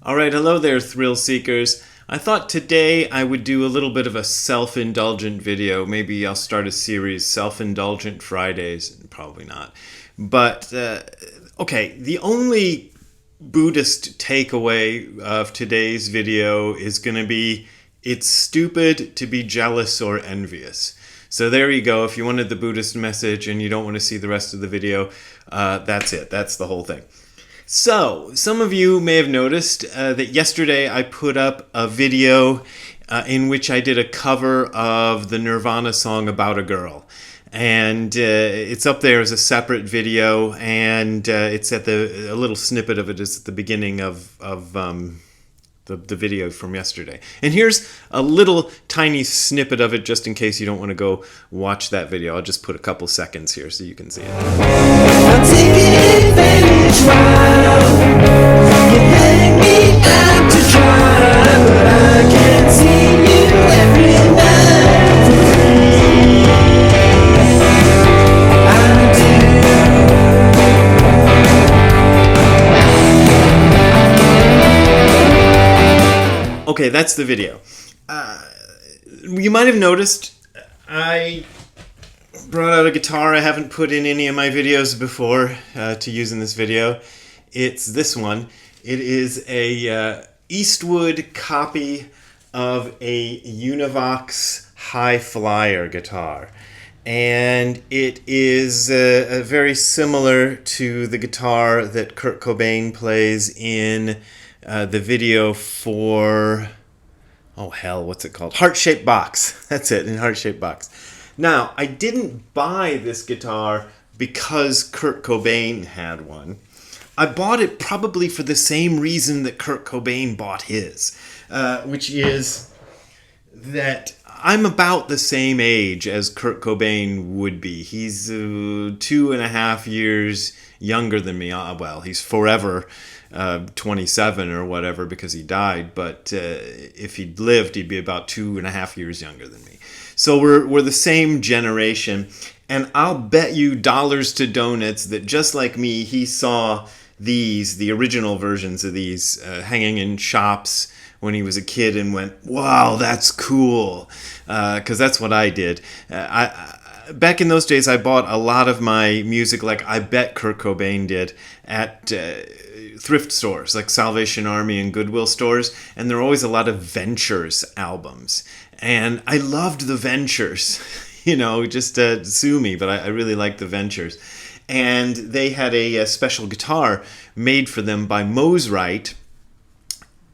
All right, hello there, thrill seekers. I thought today I would do a little bit of a self-indulgent video. Maybe I'll start a series, Self-Indulgent Fridays. Probably not. But, okay, the only Buddhist takeaway of today's video is going to be, it's stupid to be jealous or envious. So there you go. If you wanted the Buddhist message and you don't want to see the rest of the video, that's it. That's the whole thing. So, some of you may have noticed that yesterday I put up a video in which I did a cover of the Nirvana song About a Girl. And it's up there as a separate video, and it's at a little snippet of it is at the beginning of the video from yesterday. And here's a little tiny snippet of it just in case you don't want to go watch that video. I'll just put a couple seconds here so you can see it. I'm taking advantage while you hang me out to dry, but I can't see you every night for free. I do. Okay, that's the video. You might have noticed I brought out a guitar I haven't put in any of my videos before to use in this video. It's this one. It is a Eastwood copy of a Univox High Flyer guitar. And it is very similar to the guitar that Kurt Cobain plays in the video for, oh hell, what's it called? Heart-Shaped Box. That's it, in Heart-Shaped Box. Now, I didn't buy this guitar because Kurt Cobain had one. I bought it probably for the same reason that Kurt Cobain bought his, which is that I'm about the same age as Kurt Cobain would be. He's 2.5 years younger than me. Well, he's forever 27 or whatever because he died, but if he'd lived, he'd be about 2.5 years younger than me. So we're the same generation, and I'll bet you dollars to donuts that just like me, he saw the original versions of these hanging in shops when he was a kid and went, wow, that's cool, because that's what I did. Back in those days, I bought a lot of my music, like I bet Kurt Cobain did, at thrift stores, like Salvation Army and Goodwill stores, and there were always a lot of Ventures albums. And I loved the Ventures, just sue me, but I really liked the Ventures. And they had a special guitar made for them by Mosrite.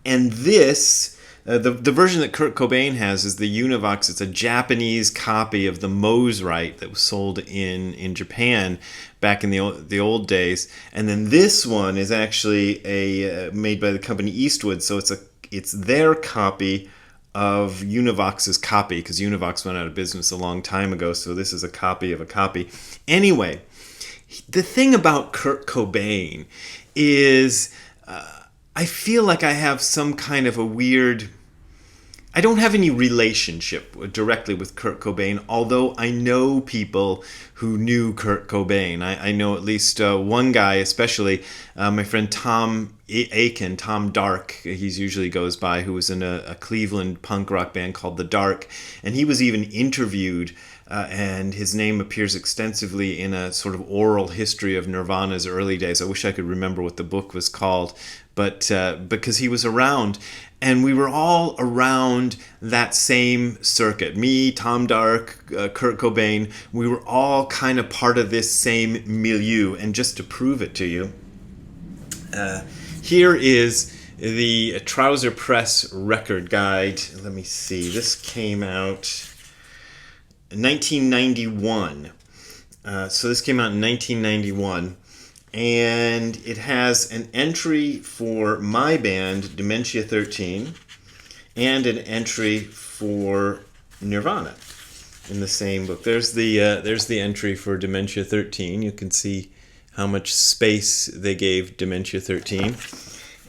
And this, the version that Kurt Cobain has is the Univox. It's a Japanese copy of the Mosrite that was sold in Japan back in the old days. And then this one is actually made by the company Eastwood. So it's their copy of Univox's copy, because Univox went out of business a long time ago, so this is a copy of a copy. Anyway, the thing about Kurt Cobain is I feel like I have some kind of a weird... I don't have any relationship directly with Kurt Cobain, although I know people who knew Kurt Cobain. I know at least one guy, especially my friend Tom Aiken, Tom Dark, he usually goes by, who was in a Cleveland punk rock band called The Dark, and he was even interviewed, and his name appears extensively in a sort of oral history of Nirvana's early days. I wish I could remember what the book was called, but because he was around. And we were all around that same circuit. Me, Tom Dark, Kurt Cobain, we were all kind of part of this same milieu. And just to prove it to you, here is the Trouser Press record guide. Let me see. This came out in 1991. So this came out in 1991. And it has an entry for my band, Dementia 13, and an entry for Nirvana in the same book. There's the entry for Dementia 13. You can see how much space they gave Dementia 13.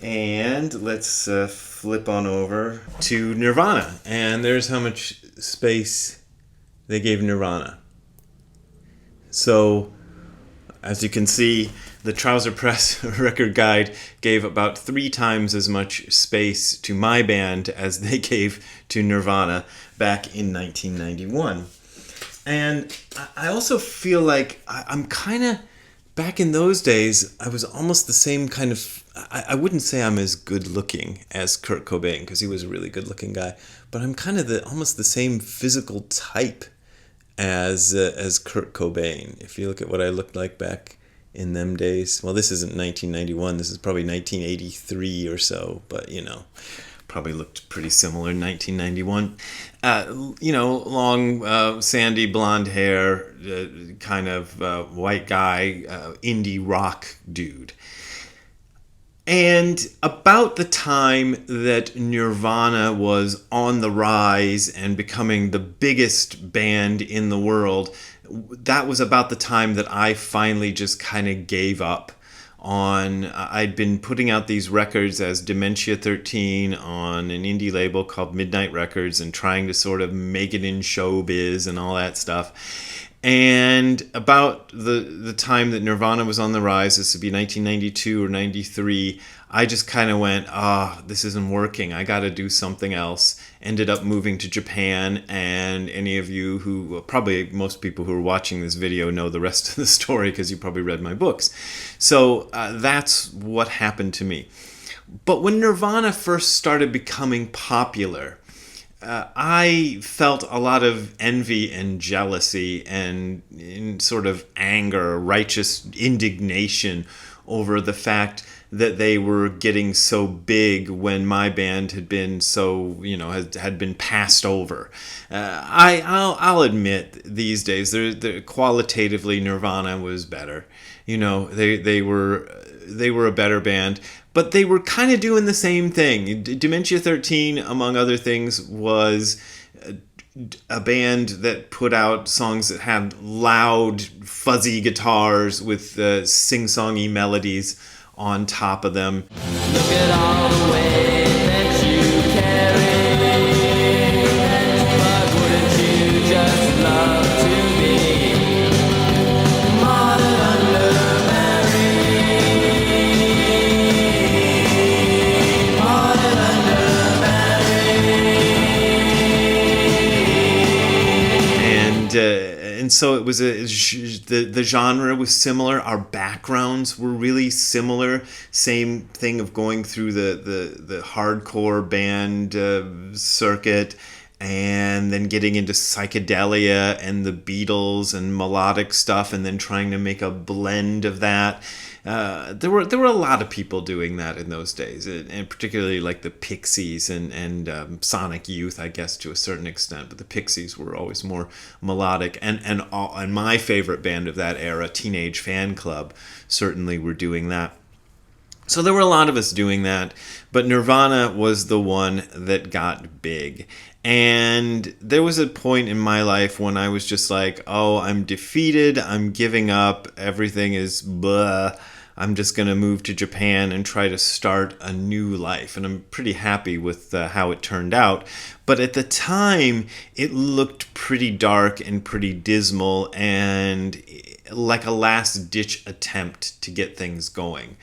And let's flip on over to Nirvana. And there's how much space they gave Nirvana. So, as you can see, the Trouser Press Record Guide gave about 3 times as much space to my band as they gave to Nirvana back in 1991. And I also feel like I'm kind of, back in those days, I was almost the same kind of, I wouldn't say I'm as good looking as Kurt Cobain, because he was a really good looking guy, but I'm kind of almost the same physical type as Kurt Cobain. If you look at what I looked like back in them days, well, this isn't 1991, this is probably 1983 or so, but probably looked pretty similar in 1991. Long, sandy blonde hair, kind of white guy, indie rock dude. And about the time that Nirvana was on the rise and becoming the biggest band in the world, that was about the time that I finally just kind of gave up on. I'd been putting out these records as Dementia 13 on an indie label called Midnight Records and trying to sort of make it in showbiz and all that stuff. And about the time that Nirvana was on the rise, this would be 1992 or 93, I just kind of went, this isn't working. I got to do something else. Ended up moving to Japan, and any of you who, probably most people who are watching this video know the rest of the story because you probably read my books. So that's what happened to me. But when Nirvana first started becoming popular, I felt a lot of envy and jealousy and sort of anger, righteous indignation over the fact that they were getting so big when my band had been so, had been passed over. I'll admit these days, qualitatively Nirvana was better. They were a better band. But they were kind of doing the same thing. Dementia 13, among other things, was a band that put out songs that had loud, fuzzy guitars with sing-songy melodies on top of them. Look at all the way that you carry, but wouldn't you just love to be modeled under And so it was the genre was similar. Our backgrounds were really similar. Same thing of going through the hardcore band circuit, and then getting into psychedelia and the Beatles and melodic stuff, and then trying to make a blend of that. There were a lot of people doing that in those days, and particularly like the Pixies and Sonic Youth, I guess, to a certain extent. But the Pixies were always more melodic, and my favorite band of that era, Teenage Fan Club, certainly were doing that. So there were a lot of us doing that, but Nirvana was the one that got big. And there was a point in my life when I was just like, I'm defeated, I'm giving up, everything is blah. I'm just going to move to Japan and try to start a new life. And I'm pretty happy with how it turned out. But at the time, it looked pretty dark and pretty dismal and like a last-ditch attempt to get things going.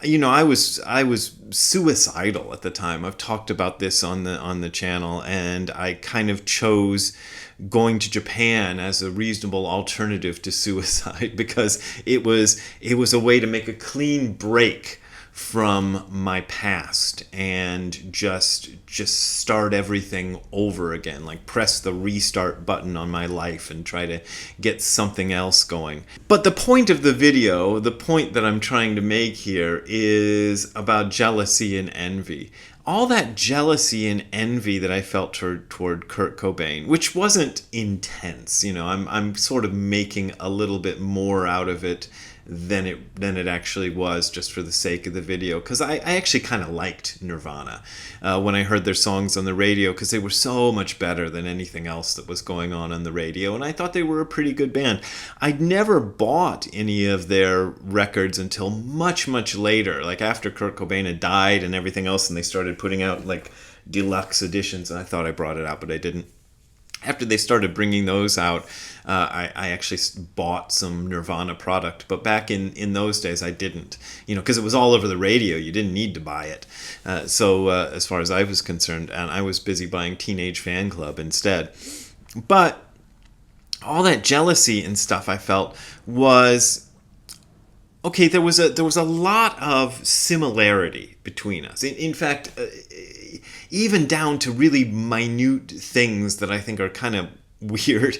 I was suicidal at the time. I've talked about this on the channel, and I kind of chose going to Japan as a reasonable alternative to suicide because it was a way to make a clean break from my past and just start everything over again, like press the restart button on my life and try to get something else going. But the point of the video, the point that I'm trying to make here, is about jealousy and envy. All that jealousy and envy that I felt toward Kurt Cobain, which wasn't intense, I'm sort of making a little bit more out of it than it actually was, just for the sake of the video, because I actually kind of liked Nirvana when I heard their songs on the radio, because they were so much better than anything else that was going on the radio, and I thought they were a pretty good band. I'd never bought any of their records until much, much later, like after Kurt Cobain had died and everything else, and they started putting out like deluxe editions, and I thought I brought it out, but I didn't. After they started bringing those out, I actually bought some Nirvana product. But back in those days, I didn't. Because it was all over the radio. You didn't need to buy it. So as far as I was concerned, and I was busy buying Teenage Fan Club instead. But all that jealousy and stuff I felt was, okay, there was a lot of similarity between us. In fact, even down to really minute things that I think are kind of weird.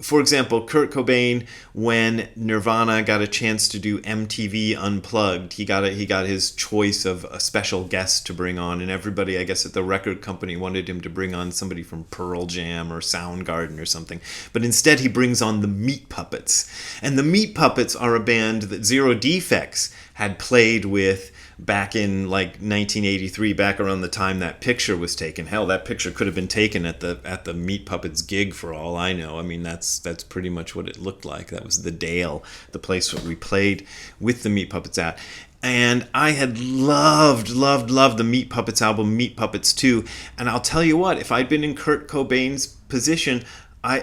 For example, Kurt Cobain, when Nirvana got a chance to do MTV Unplugged, he got his choice of a special guest to bring on, and everybody, I guess, at the record company wanted him to bring on somebody from Pearl Jam or Soundgarden or something. But instead, he brings on the Meat Puppets, and the Meat Puppets are a band that Zero Defects had played with back in like 1983, back around the time that picture was taken. Hell, that picture could have been taken at the Meat Puppets gig for all I know. I mean, that's pretty much what it looked like. That was the Dale, the place where we played with the Meat Puppets at. And I had loved the Meat Puppets album, Meat Puppets 2. And I'll tell you what, if I'd been in Kurt Cobain's position, I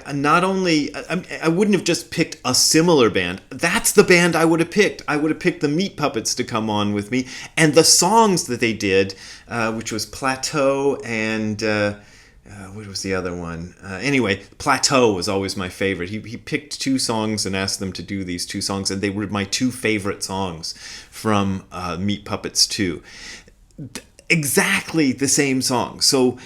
wouldn't have just picked a similar band. That's the band I would have picked. I would have picked the Meat Puppets to come on with me. And the songs that they did, which was Plateau and... what was the other one? Anyway, Plateau was always my favorite. He picked 2 songs and asked them to do these 2 songs. And they were my 2 favorite songs from Meat Puppets 2. Exactly the same song. So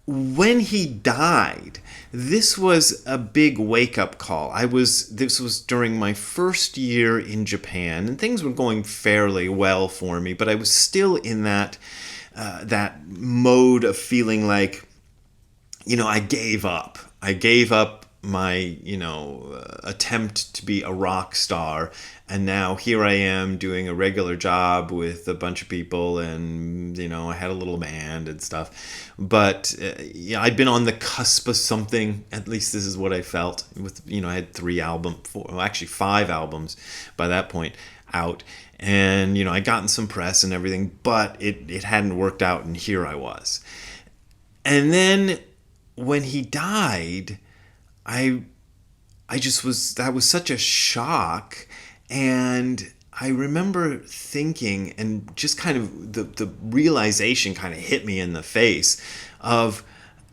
when he died... This was a big wake-up call. This was during my first year in Japan, and things were going fairly well for me, but I was still in that mode of feeling like, I gave up. I gave up my, attempt to be a rock star, and now here I am doing a regular job with a bunch of people, and, I had a little band and stuff. But, I'd been on the cusp of something. At least this is what I felt. With I had 5 albums by that point out. And, I'd gotten some press and everything, but it hadn't worked out, and here I was. And then when he died, that was such a shock. And I remember thinking, and just kind of the realization kind of hit me in the face of,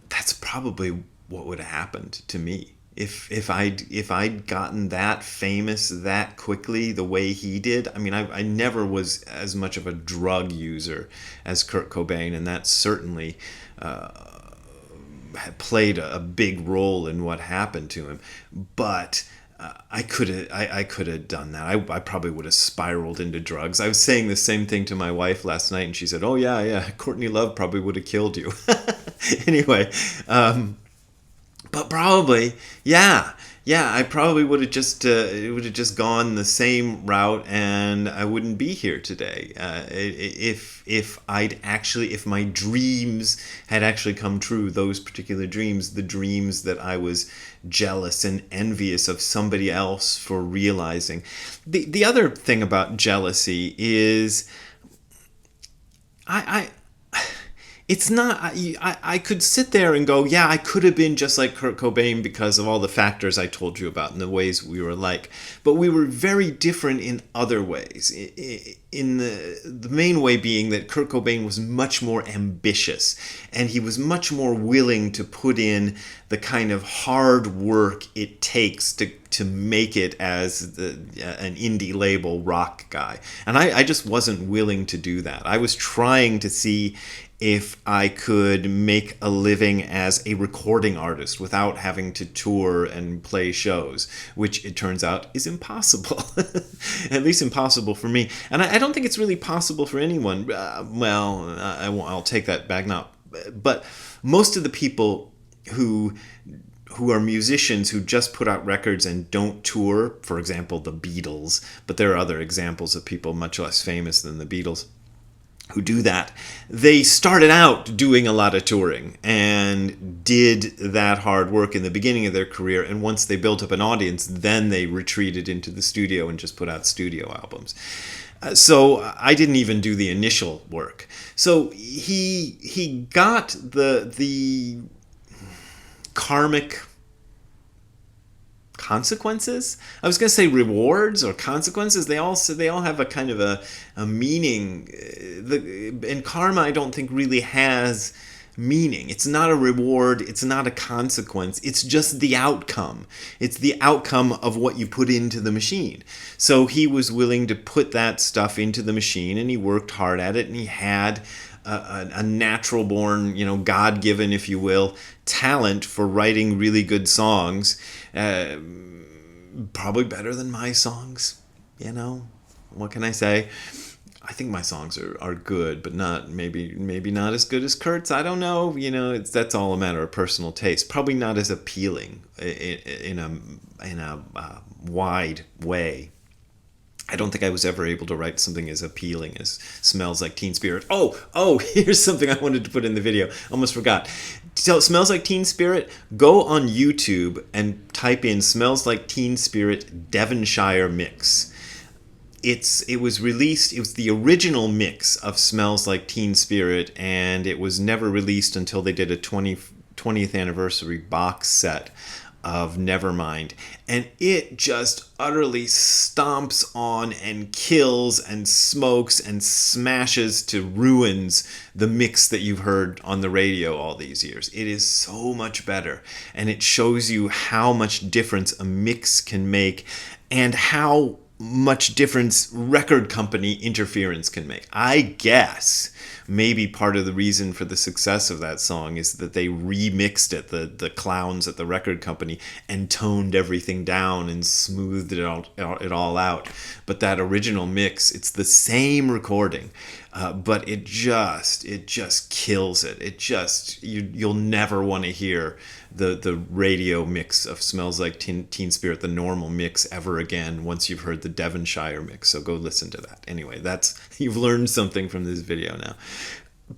that's probably what would have happened to me if I'd gotten that famous that quickly the way he did. I mean, I never was as much of a drug user as Kurt Cobain, and that certainly played a big role in what happened to him. But I could have done that. I probably would have spiraled into drugs. I was saying the same thing to my wife last night, and she said, "Oh yeah, Courtney Love probably would have killed you." Anyway, but probably, yeah, I probably would have just gone the same route, and I wouldn't be here today. If my dreams had actually come true, those particular dreams, the dreams that I was jealous and envious of somebody else for realizing. The other thing about jealousy is, it's not, I could sit there and go, yeah, I could have been just like Kurt Cobain because of all the factors I told you about and the ways we were alike. But we were very different in other ways. In the main way being that Kurt Cobain was much more ambitious, and he was much more willing to put in the kind of hard work it takes to make it as an indie label rock guy. And I just wasn't willing to do that. I was trying to see if I could make a living as a recording artist without having to tour and play shows, which it turns out is impossible. At least impossible for me. And I don't think it's really possible for anyone. I'll take that back now. But most of the people who are musicians who just put out records and don't tour, for example, the Beatles, but there are other examples of people much less famous than the Beatles who do that. They started out doing a lot of touring and did that hard work in the beginning of their career, and once they built up an audience, then they retreated into the studio and just put out studio albums. So I didn't even do the initial work. So he got the karmic consequences. I was going to say rewards or consequences. They all have a kind of a meaning. And karma, I don't think really has meaning. It's not a reward. It's not a consequence. It's just the outcome. It's the outcome of what you put into the machine. So he was willing to put that stuff into the machine, and he worked hard at it, and he had a natural born, God-given, if you will, talent for writing really good songs. Probably better than my songs, What can I say? I think my songs are good, but not maybe not as good as Kurt's. I don't know. That's all a matter of personal taste. Probably not as appealing in a wide way. I don't think I was ever able to write something as appealing as Smells Like Teen Spirit. Oh, here's something I wanted to put in the video. Almost forgot. So Smells Like Teen Spirit, go on YouTube and type in Smells Like Teen Spirit Devonshire Mix. It was released, it was the original mix of Smells Like Teen Spirit, and it was never released until they did a 20th anniversary box set of Nevermind, and it just utterly stomps on and kills and smokes and smashes to ruins the mix that you've heard on the radio all these years. It is so much better, and it shows you how much difference a mix can make and how much difference record company interference can make. I guess maybe part of the reason for the success of that song is that they remixed it, the clowns at the record company, and toned everything down and smoothed it all out. But that original mix, it's the same recording, but it just kills it. You'll never want to hear the radio mix of Smells Like Teen Spirit, the normal mix, ever again once you've heard the Devonshire mix. So go listen to that. Anyway, you've learned something from this video now.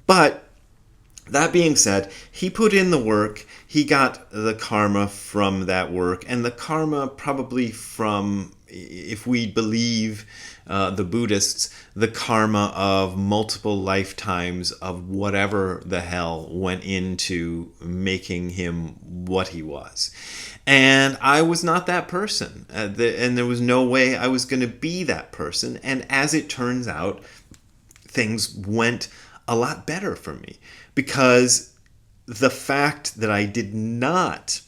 But that being said, he put in the work. He got the karma from that work, and the karma probably from, if we believe the Buddhists, the karma of multiple lifetimes of whatever the hell went into making him what he was. And I was not that person, and there was no way I was going to be that person. And as it turns out, things went a lot better for me, because the fact that I did not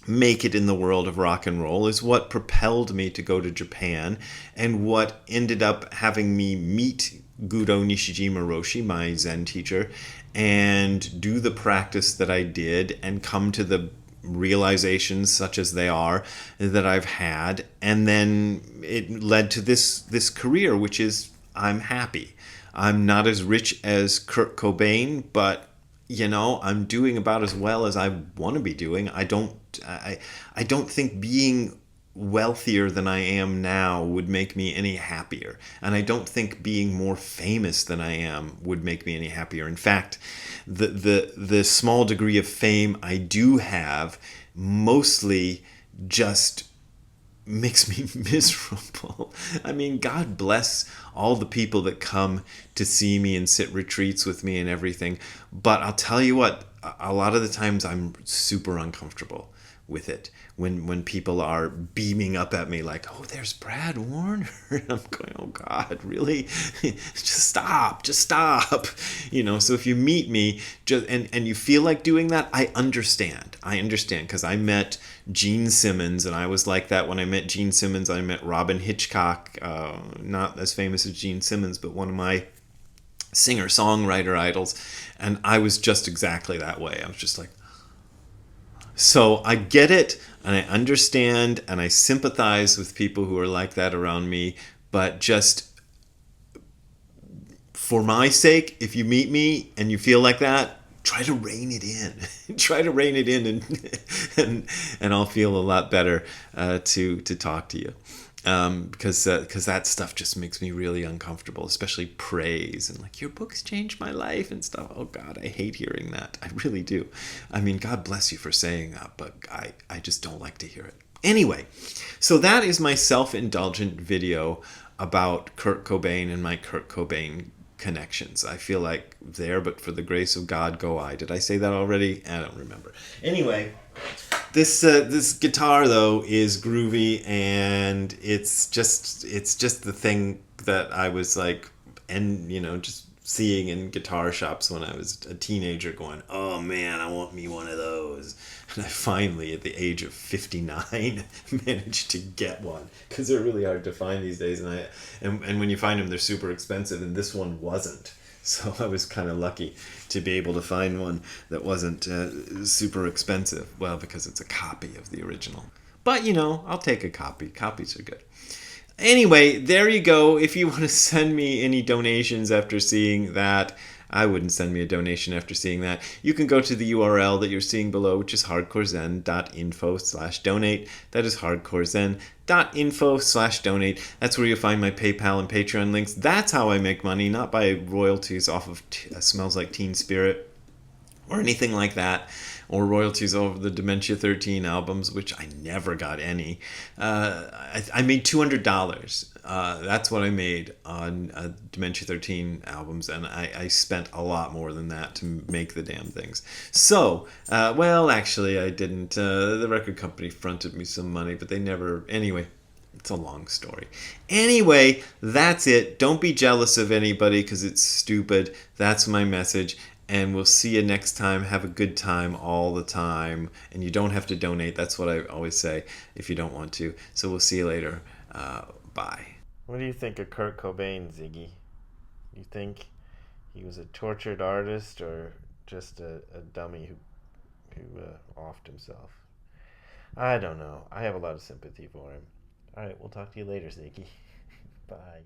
make it in the world of rock and roll is what propelled me to go to Japan, and what ended up having me meet Gudo Nishijima Roshi, my Zen teacher, and do the practice that I did and come to the realizations, such as they are, that I've had. And then it led to this career, which is, I'm happy. I'm not as rich as Kurt Cobain, but I'm doing about as well as I want to be doing. I don't think being wealthier than I am now would make me any happier. And I don't think being more famous than I am would make me any happier. In fact, the small degree of fame I do have mostly just makes me miserable. I mean, God bless all the people that come to see me and sit retreats with me and everything. But I'll tell you what, a lot of the times I'm super uncomfortable with it. When people are beaming up at me like, oh, there's Brad Warner. And I'm going, oh God, really? just stop. So if you meet me and you feel like doing that, I understand, because I met Gene Simmons, and I was like that when I met Gene Simmons. I met Robin Hitchcock, not as famous as Gene Simmons, but one of my singer-songwriter idols, and I was just exactly that way. I was just like, so I get it, and I understand, and I sympathize with people who are like that around me, but just for my sake, if you meet me and you feel like that, try to rein it in. Try to rein it in, and I'll feel a lot better to talk to you. Because that stuff just makes me really uncomfortable, especially praise and like, your books changed my life and stuff. Oh God, I hate hearing that. I really do. I mean, God bless you for saying that, but I just don't like to hear it. Anyway, so that is my self-indulgent video about Kurt Cobain and my Kurt Cobain connections. I feel like there, but for the grace of God go I. Did I say that already? I don't remember. Anyway, this guitar though is groovy, and it's just the thing that I was like, and just seeing in guitar shops when I was a teenager, going, oh man, I want me one of those. And I finally, at the age of 59, managed to get one, because they're really hard to find these days, and when you find them, they're super expensive, and this one wasn't. So I was kind of lucky to be able to find one that wasn't super expensive. Well, because it's a copy of the original. But, I'll take a copy. Copies are good. Anyway, there you go. If you want to send me any donations after seeing that, I wouldn't send me a donation after seeing that. You can go to the URL that you're seeing below, which is hardcorezen.info/donate. That is hardcorezen.info/donate. That's where you'll find my PayPal and Patreon links. That's how I make money, not by royalties off of Smells Like Teen Spirit or anything like that, or royalties over the Dementia 13 albums, which I never got any. I made $200. That's what I made on Dementia 13 albums, and I spent a lot more than that to make the damn things. So, well, actually, I didn't. The record company fronted me some money, but they never... Anyway, it's a long story. Anyway, that's it. Don't be jealous of anybody because it's stupid. That's my message. And we'll see you next time. Have a good time all the time. And you don't have to donate. That's what I always say if you don't want to. So we'll see you later. Bye. What do you think of Kurt Cobain, Ziggy? You think he was a tortured artist or just a dummy who offed himself? I don't know. I have a lot of sympathy for him. All right, we'll talk to you later, Ziggy. Bye.